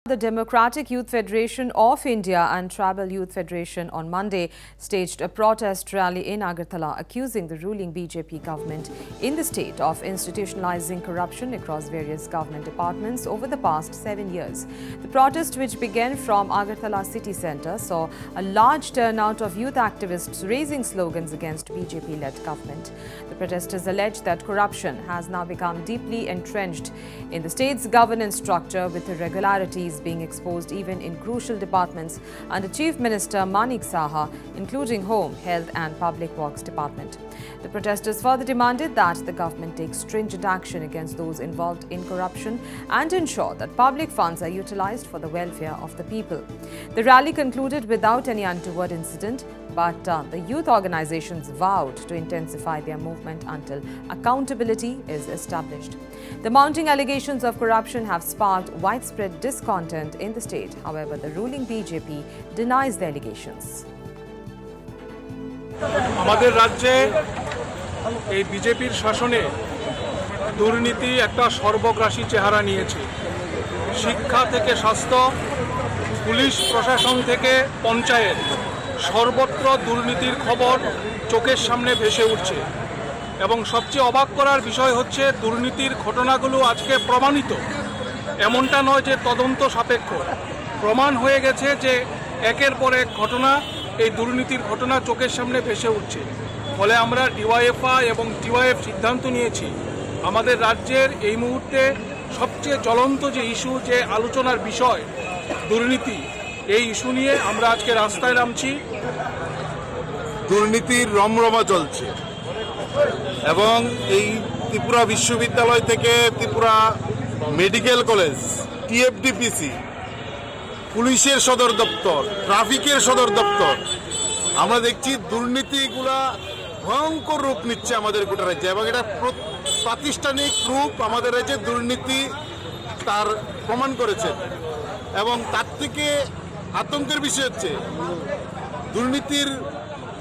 The Democratic Youth Federation of India and Tribal Youth Federation on Monday staged a protest rally in Agartala accusing the ruling BJP government in the state of institutionalizing corruption across various government departments over the past 7 years. The protest, which began from Agartala city centre, saw a large turnout of youth activists raising slogans against BJP-led government. The protesters allege that corruption has now become deeply entrenched in the state's governance structure, with irregularities being exposed even in crucial departments under Chief Minister Manik Saha, including Home, Health and Public Works Department. The protesters further demanded that the government take stringent action against those involved in corruption and ensure that public funds are utilized for the welfare of the people. The rally concluded without any untoward incident, but the youth organizations vowed to intensify their movement until accountability is established. The mounting allegations of corruption have sparked widespread discontent in the state. However, the ruling BJP denies the allegations. আমাদের রাজ্যে এই বিজেপির শাসনে দুর্নীতি একটা সর্বগ্রাসী চেহারা নিয়েছে। শিক্ষা থেকে স্বাস্থ্য, পুলিশ প্রশাসন থেকে পঞ্চায়েত, সর্বত্র দুর্নীতির খবর চোখের সামনে ভেসে উঠছে। এবং সবচেয়ে অবাক করার বিষয় হচ্ছে, দুর্নীতির ঘটনাগুলো আজকে প্রমাণিত। এমনটা নয় যে তদন্ত সাপেক্ষ, প্রমাণ হয়ে গেছে যে একের পর এক ঘটনা, এই দুর্নীতির ঘটনা চোখের সামনে ভেসে উঠছে। ফলে আমরা ডিওয়াইএফআই এবং টিওয়াইএফ সিদ্ধান্ত নিয়েছি, আমাদের রাজ্যের এই মুহূর্তে সবচেয়ে জ্বলন্ত যে ইস্যু, যে আলোচনার বিষয় দুর্নীতি, এই ইস্যু নিয়ে আমরা আজকে রাস্তায় নামছি। দুর্নীতির রমরমা চলছে এবং এই ত্রিপুরা বিশ্ববিদ্যালয় থেকে ত্রিপুরা মেডিকেল কলেজ, টিএফডিপিসি, পুলিশের সদর দপ্তর, ট্রাফিকের সদর দপ্তর, আমরা দেখছি দুর্নীতিগুলা ভয়ঙ্কর রূপ নিচ্ছে আমাদের গোটা রাজ্যে। এবং এটা প্রাতিষ্ঠানিক রূপ আমাদের রাজ্যে দুর্নীতি তার প্রমাণ করেছে। এবং তার থেকে আতঙ্কের বিষয় হচ্ছে, দুর্নীতির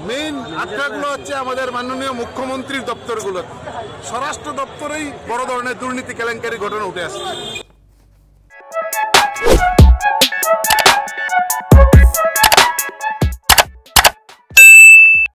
মেইন আখড়াগুলো হচ্ছে আমাদের মাননীয় মুখ্যমন্ত্রীর দপ্তরগুলো। স্বরাষ্ট্র দপ্তরেই বড় ধরনের দুর্নীতি কেলেঙ্কারি ঘটনা উঠে আসছে।